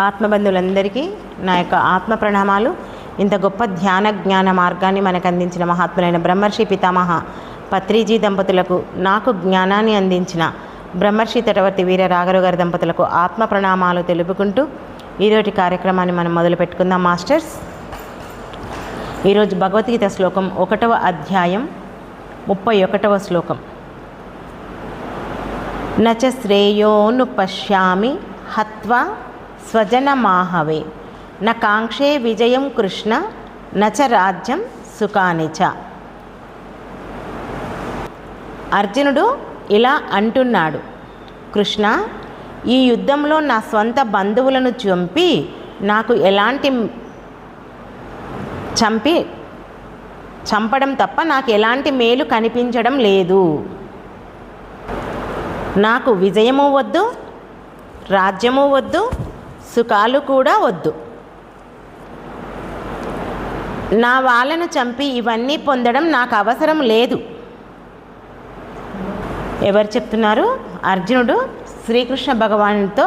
ఆత్మబంధువులందరికీ నా యొక్క ఆత్మ ప్రణామాలు. ఇంత గొప్ప ధ్యాన జ్ఞాన మార్గాన్ని మనకు అందించిన మహాత్ములైన బ్రహ్మర్షి పితామహ పత్రిజీ దంపతులకు, నాకు జ్ఞానాన్ని అందించిన బ్రహ్మర్షి తటవర్తి వీర రాఘరావు గారి దంపతులకు ఆత్మ ప్రణామాలు తెలుపుకుంటూ ఈరోజు కార్యక్రమాన్ని మనం మొదలు పెట్టుకుందాం మాస్టర్స్. ఈరోజు భగవద్గీత శ్లోకం 1వ అధ్యాయం 31వ శ్లోకం. నచ శ్రేయోను పశ్యామి హత్వా స్వజనమాహవే న కాంక్షే విజయం కృష్ణ నచ రాజ్యం సుఖానిచ. అర్జునుడు ఇలా అంటున్నాడు, కృష్ణ, ఈ యుద్ధంలో నా స్వంత బంధువులను చంపడం తప్ప నాకు ఎలాంటి మేలు కనిపించడం లేదు. నాకు విజయము వద్దు, రాజ్యము వద్దు, సుఖాలు కూడా వద్దు. నా వాళ్ళను చంపి ఇవన్నీ పొందడం నాకు అవసరం లేదు. ఎవరు చెప్తున్నారు? అర్జునుడు శ్రీకృష్ణ భగవానుడితో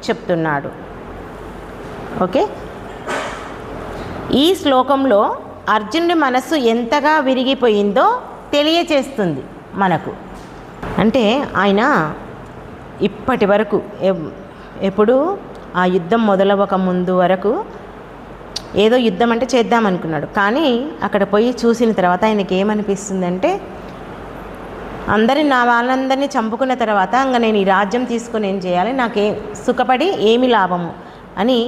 చెప్తున్నాడు. ఓకే, ఈ శ్లోకంలో అర్జునుడి మనస్సు ఎంతగా విరిగిపోయిందో తెలియచేస్తుంది మనకు. అంటే ఆయన ఇప్పటి వరకు ఎప్పుడు ఆ యుద్ధం మొదలవ్వక ముందు వరకు ఏదో యుద్ధం అంటే చేద్దామనుకున్నాడు. కానీ అక్కడ పోయి చూసిన తర్వాత ఆయనకి ఏమనిపిస్తుందంటే, నా వాళ్ళందరినీ చంపుకున్న తర్వాత ఇంకా నేను ఈ రాజ్యం తీసుకొని ఏం చేయాలి, నాకేం సుఖపడి ఏమి లాభము అని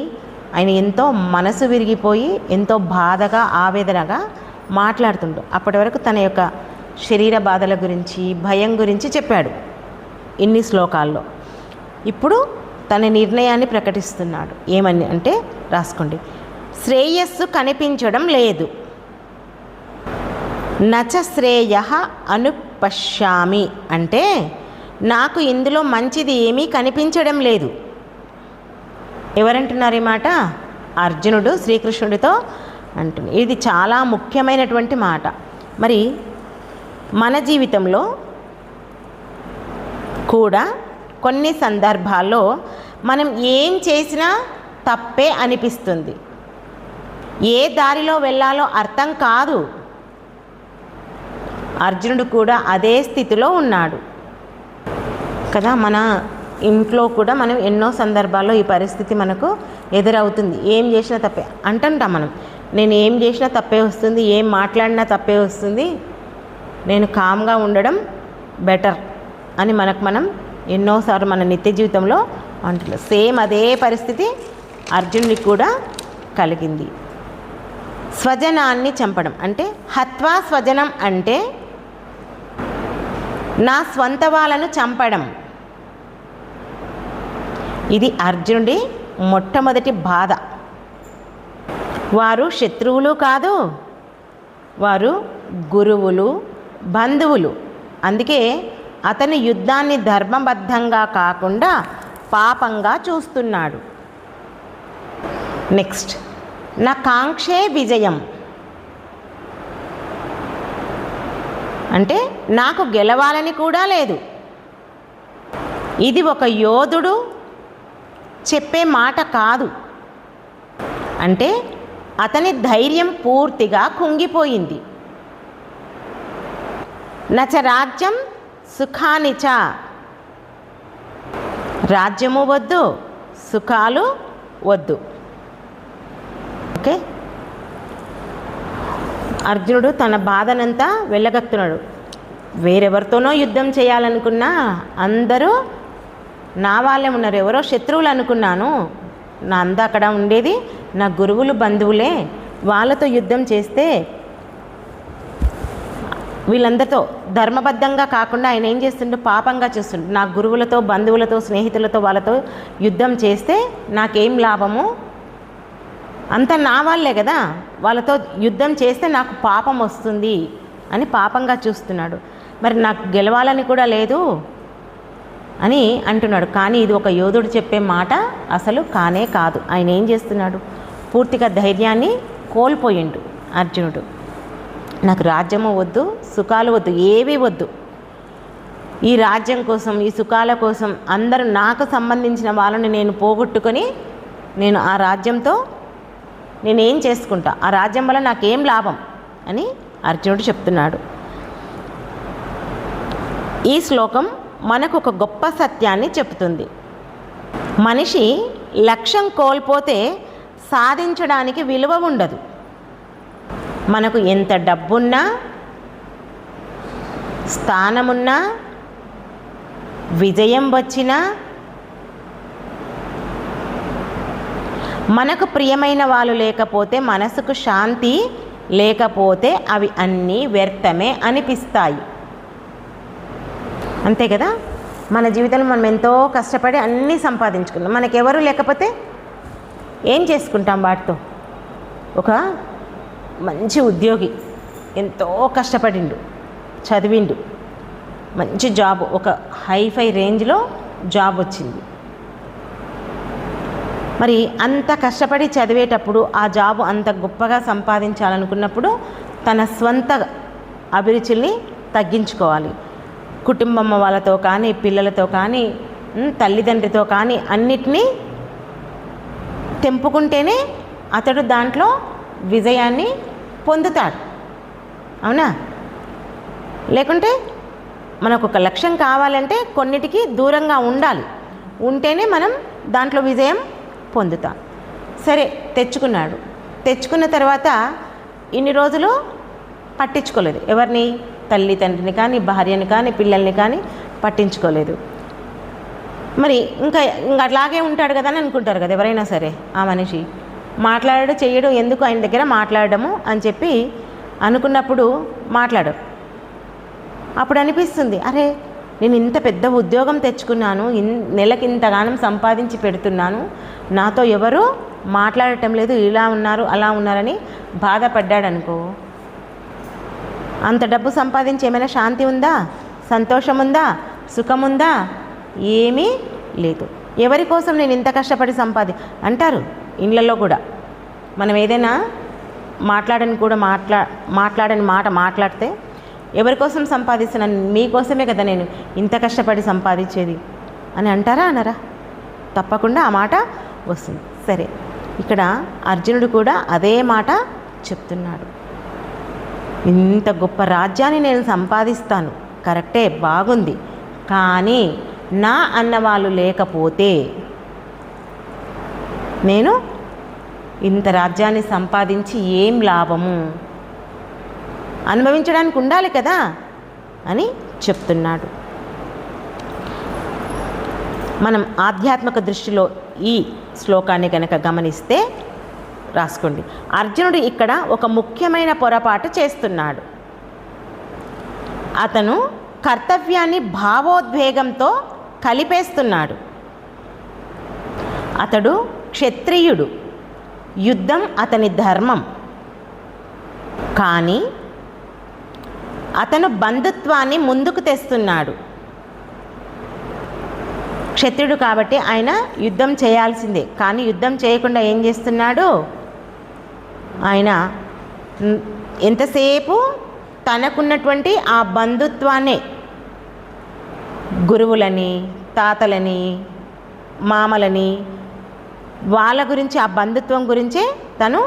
ఆయన ఎంతో మనసు విరిగిపోయి ఎంతో బాధగా ఆవేదనగా మాట్లాడుతుండు. అప్పటి వరకు తన యొక్క శరీర బాధల గురించి, భయం గురించి చెప్పాడు ఇన్ని శ్లోకాల్లో. ఇప్పుడు తన నిర్ణయాన్ని ప్రకటిస్తున్నాడు. ఏమని అంటే రాసుకోండి, శ్రేయస్సు కనిపించడం లేదు. నచ శ్రేయ అనుపశ్యామి అంటే నాకు ఇందులో మంచిది ఏమీ కనిపించడం లేదు. ఎవరంటున్నారు ఈ మాట? అర్జునుడు శ్రీకృష్ణుడితో అంటున్నాడు. ఇది చాలా ముఖ్యమైనటువంటి మాట. మరి మన జీవితంలో కూడా కొన్ని సందర్భాల్లో మనం ఏం చేసినా తప్పే అనిపిస్తుంది. ఏ దారిలో వెళ్ళాలో అర్థం కాదు. అర్జునుడు కూడా అదే స్థితిలో ఉన్నాడు కదా. మన ఇంట్లో కూడా మనం ఎన్నో సందర్భాల్లో ఈ పరిస్థితి మనకు ఎదురవుతుంది. ఏం చేసినా తప్పే అంటుంటాం మనం. నేను ఏం చేసినా తప్పే వస్తుంది, ఏం మాట్లాడినా తప్పే వస్తుంది, నేను కామ్గా ఉండడం బెటర్ అని మనం ఎన్నోసార్లు మన నిత్య జీవితంలో అంటున్నాం. సేమ్ అదే పరిస్థితి అర్జునుడికి కూడా కలిగింది. స్వజనాన్ని చంపడం అంటే హత్వా స్వజనం అంటే నా స్వంత వాళ్ళను చంపడం. ఇది అర్జునుడి మొట్టమొదటి బాధ. వారు శత్రువులు కాదు, వారు గురువులు, బంధువులు. అందుకే అతని యుద్ధాన్ని ధర్మబద్ధంగా కాకుండా పాపంగా చూస్తున్నాడు. నెక్స్ట్, నా కాంక్షే విజయం అంటే నాకు గెలవాలని కూడా లేదు. ఇది ఒక యోధుడు చెప్పే మాట కాదు. అంటే అతని ధైర్యం పూర్తిగా కుంగిపోయింది. నచ రాజ్యం సుఖానిచ, రాజ్యము వద్దు, సుఖాలు వద్దు. ఓకే, అర్జునుడు తన బాధనంతా వెళ్ళగక్కుతున్నాడు. వేరెవరితోనో యుద్ధం చేయాలనుకున్నా అందరూ నా వాళ్ళే ఉన్నారు, ఎవరో శత్రువులు అనుకున్నాను. నా అంతా అక్కడ ఉండేది నా గురువులు, బంధువులే. వాళ్ళతో యుద్ధం చేస్తే వీళ్ళందరితో ధర్మబద్ధంగా కాకుండా ఆయన ఏం చేస్తుండే, పాపంగా చేస్తుండే. నా గురువులతో, బంధువులతో, స్నేహితులతో వాళ్ళతో యుద్ధం చేస్తే నాకేం లాభము, అంతా నా వాళ్ళే కదా, వాళ్ళతో యుద్ధం చేస్తే నాకు పాపం వస్తుంది అని పాపంగా చూస్తున్నాడు. మరి నాకు గెలవాలని కూడా లేదు అని అంటున్నాడు. కానీ ఇది ఒక యోధుడు చెప్పే మాట అసలు కానే కాదు. ఆయన ఏం చేస్తున్నాడు, పూర్తిగా ధైర్యాన్ని కోల్పోయిండు అర్జునుడు. నాకు రాజ్యము వద్దు, సుఖాలు వద్దు, ఏవీ వద్దు. ఈ రాజ్యం కోసం, ఈ సుఖాల కోసం అందరూ నాకు సంబంధించిన వాళ్ళని నేను పోగొట్టుకొని నేను ఆ రాజ్యంతో నేనేం చేసుకుంటా, ఆ రాజ్యం వల్ల నాకేం లాభం అని అర్జునుడు చెప్తున్నాడు. ఈ శ్లోకం మనకు ఒక గొప్ప సత్యాన్ని చెప్తుంది. మనిషి లక్ష్యం కోల్పోతే సాధించడానికి విలువ ఉండదు. మనకు ఎంత డబ్బున్నా, స్థానమున్నా, విజయం వచ్చినా, మనకు ప్రియమైన వాళ్ళు లేకపోతే, మనసుకు శాంతి లేకపోతే అవి అన్నీ వ్యర్థమే అనిపిస్తాయి. అంతే కదా. మన జీవితంలో మనం ఎంతో కష్టపడి అన్నీ సంపాదించుకున్నాం, మనకెవరు లేకపోతే ఏం చేసుకుంటాం వాటితో? ఒక మంచి ఉద్యోగి ఎంతో కష్టపడిండు, చదివిండు, మంచి జాబ్, ఒక హైఫై రేంజ్లో జాబ్ వచ్చింది. మరి అంత కష్టపడి చదివేటప్పుడు ఆ జాబ్ అంత గొప్పగా సంపాదించాలనుకున్నప్పుడు తన స్వంత అభిరుచుల్ని తగ్గించుకోవాలి. కుటుంబం వాళ్ళతో కానీ, పిల్లలతో కానీ, తల్లిదండ్రితో కానీ అన్నిటినీ తెంపుకుంటేనే అతడు దాంట్లో విజయాన్ని పొందుతాడు. అవునా? లేకుంటే మనకు ఒక లక్ష్యం కావాలంటే కొన్నిటికి దూరంగా ఉండాలి, ఉంటేనే మనం దాంట్లో విజయం పొందుతాం. సరే, తెచ్చుకున్నాడు. తెచ్చుకున్న తర్వాత ఇన్ని రోజులు పట్టించుకోలేదు. ఎవరిని? తల్లి తండ్రిని కానీ, భార్యని కానీ, పిల్లల్ని కానీ పట్టించుకోలేదు. మరి ఇంకా అట్లాగే ఉంటాడు కదా అని అనుకుంటారు కదా ఎవరైనా సరే. ఆ మనిషి మాట్లాడడం చేయడం ఎందుకు ఆయన దగ్గర మాట్లాడడము అని చెప్పి అనుకున్నప్పుడు మాట్లాడరు. అప్పుడు అనిపిస్తుంది, అరే నేను ఇంత పెద్ద ఉద్యోగం తెచ్చుకున్నాను, నెలకి ఇంతగానం సంపాదించి పెడుతున్నాను, నాతో ఎవరు మాట్లాడటం లేదు, ఇలా ఉన్నారు అలా ఉన్నారని బాధపడ్డాడనుకో, అంత డబ్బు సంపాదించి ఏమైనా శాంతి ఉందా? సంతోషం ఉందా? సుఖం ఉందా? ఏమీ లేదు. ఎవరి కోసం నేను ఇంత కష్టపడి అంటారు. ఇళ్ళల్లో కూడా మనం ఏదైనా మాట్లాడని మాట మాట్లాడితే, ఎవరి కోసం సంపాదిస్తున్నాను? మీకోసమే కదా నేను ఇంత కష్టపడి సంపాదించేది అని అంటారా అనరా? తప్పకుండా ఆ మాట వస్తుంది. సరే, ఇక్కడ అర్జునుడు కూడా అదే మాట చెప్తున్నాడు. ఇంత గొప్ప రాజ్యాన్ని నేను సంపాదిస్తాను, కరెక్టే, బాగుంది, కానీ నా అన్నవాళ్ళు లేకపోతే నేను ఇంత రాజ్యాన్ని సంపాదించి ఏం లాభము? అనుభవించడానికి ఉండాలి కదా అని చెప్తున్నాడు. మనం ఆధ్యాత్మిక దృష్టిలో ఈ శ్లోకాన్ని కనుక గమనిస్తే, రాసుకోండి, అర్జునుడు ఇక్కడ ఒక ముఖ్యమైన పొరపాటు చేస్తున్నాడు. అతను కర్తవ్యాన్ని భావోద్వేగంతో కలిపేస్తున్నాడు. అతడు క్షత్రియుడు, యుద్ధం అతని ధర్మం. కానీ అతను బంధుత్వాన్ని ముందుకు తెస్తున్నాడు. క్షత్రియుడు కాబట్టి ఆయన యుద్ధం చేయాల్సిందే, కానీ యుద్ధం చేయకుండా ఏం చేస్తున్నాడు? ఆయన ఎంతసేపు తనకున్నటువంటి ఆ బంధుత్వాన్నే, గురువులని, తాతలని, మామలని, వాళ్ళ గురించి, ఆ బంధుత్వం గురించే తను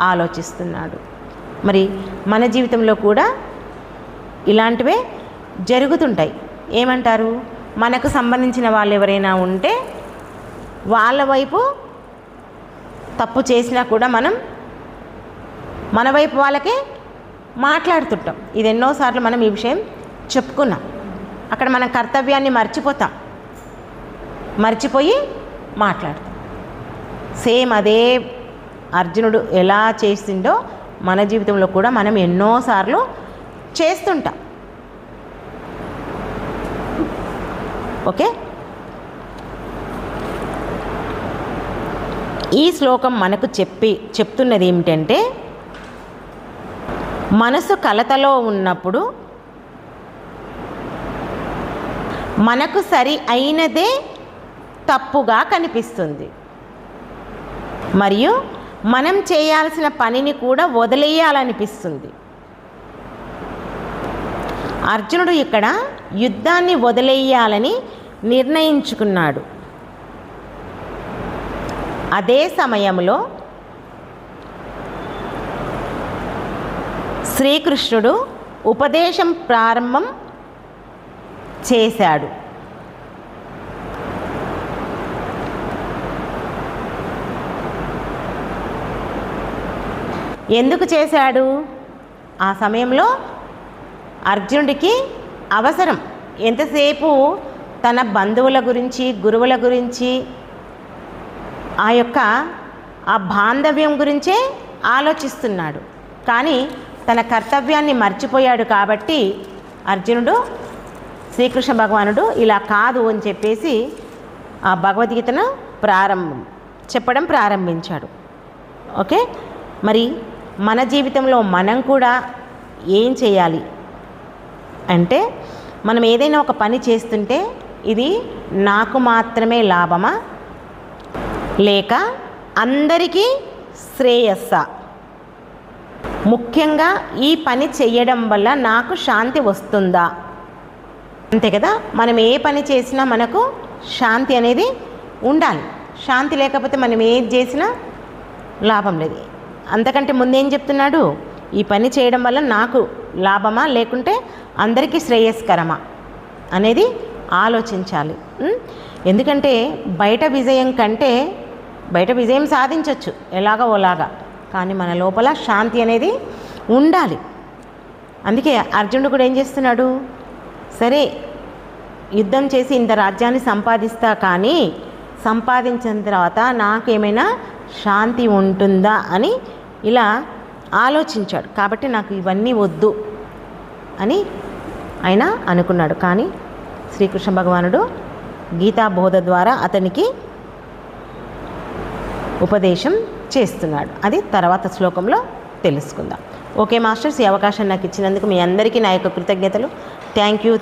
ఆలోచిస్తున్నాడు. మరి మన జీవితంలో కూడా ఇలాంటివే జరుగుతుంటాయి. ఏమంటారు? మనకు సంబంధించిన వాళ్ళు ఎవరైనా ఉంటే వాళ్ళ వైపు తప్పు చేసినా కూడా మనం మన వైపు వాళ్ళకే మాట్లాడుతుంటాం. ఇది ఎన్నోసార్లు మనం ఈ విషయం చెప్పుకున్నాం. అక్కడ మన కర్తవ్యాన్ని మర్చిపోయి మాట్లాడతాం. సేమ్ అదే అర్జునుడు ఎలా చేసిండో మన జీవితంలో కూడా మనం ఎన్నోసార్లు చేస్తుంటాం. ఓకే, ఈ శ్లోకం మనకు చెప్తున్నది ఏమిటంటే, మనసు కలతలో ఉన్నప్పుడు మనకు సరి అయినదే తప్పుగా కనిపిస్తుంది, మరియు మనం చేయాల్సిన పనిని కూడా వదిలేయాలనిపిస్తుంది. అర్జునుడు ఇక్కడ యుద్ధాన్ని వదిలేయాలని నిర్ణయించుకున్నాడు. అదే సమయంలో శ్రీకృష్ణుడు ఉపదేశం ప్రారంభం చేశాడు. ఎందుకు చేశాడు? ఆ సమయంలో అర్జునుడికి అవసరం. ఎంతసేపు తన బంధువుల గురించి, గురువుల గురించి, ఆ బాంధవ్యం గురించే ఆలోచిస్తున్నాడు. కానీ తన కర్తవ్యాన్ని మర్చిపోయాడు. కాబట్టి అర్జునుడు శ్రీకృష్ణ భగవానుడు ఇలా కాదు అని చెప్పేసి ఆ భగవద్గీతను చెప్పడం ప్రారంభించాడు. ఓకే, మరి మన జీవితంలో మనం కూడా ఏం చేయాలి అంటే, మనం ఏదైనా ఒక పని చేస్తుంటే ఇది నాకు మాత్రమే లాభమా లేక అందరికీ శ్రేయస్సా? ముఖ్యంగా ఈ పని చేయడం వల్ల నాకు శాంతి వస్తుందా? అంతే కదా, మనం ఏ పని చేసినా మనకు శాంతి అనేది ఉండాలి. శాంతి లేకపోతే మనం ఏది చేసినా లాభం లేదు. అంతకంటే ముందేం చెప్తున్నాడు? ఈ పని చేయడం వల్ల నాకు లాభమా లేకుంటే అందరికీ శ్రేయస్కరమా అనేది ఆలోచించాలి. ఎందుకంటే బయట విజయం కంటే, బయట విజయం సాధించవచ్చు ఎలాగో ఓలాగా, కానీ మన లోపల శాంతి అనేది ఉండాలి. అందుకే అర్జునుడు కూడా ఏం చేస్తున్నాడు? సరే, యుద్ధం చేసి ఇంత రాజ్యాన్ని సంపాదిస్తా, కానీ సంపాదించిన తర్వాత నాకు ఏమైనా శాంతి ఉంటుందా అని ఇలా ఆలోచించాడు. కాబట్టి నాకు ఇవన్నీ వద్దు అని ఆయన అనుకున్నాడు. కానీ శ్రీకృష్ణ భగవానుడు గీతా బోధ ద్వారా అతనికి ఉపదేశం చేస్తున్నాడు. అది తర్వాత శ్లోకంలో తెలుసుకుందాం. ఓకే మాస్టర్స్, ఈ అవకాశం నాకు ఇచ్చినందుకు మీ అందరికీ నా యొక్క కృతజ్ఞతలు. Thank you.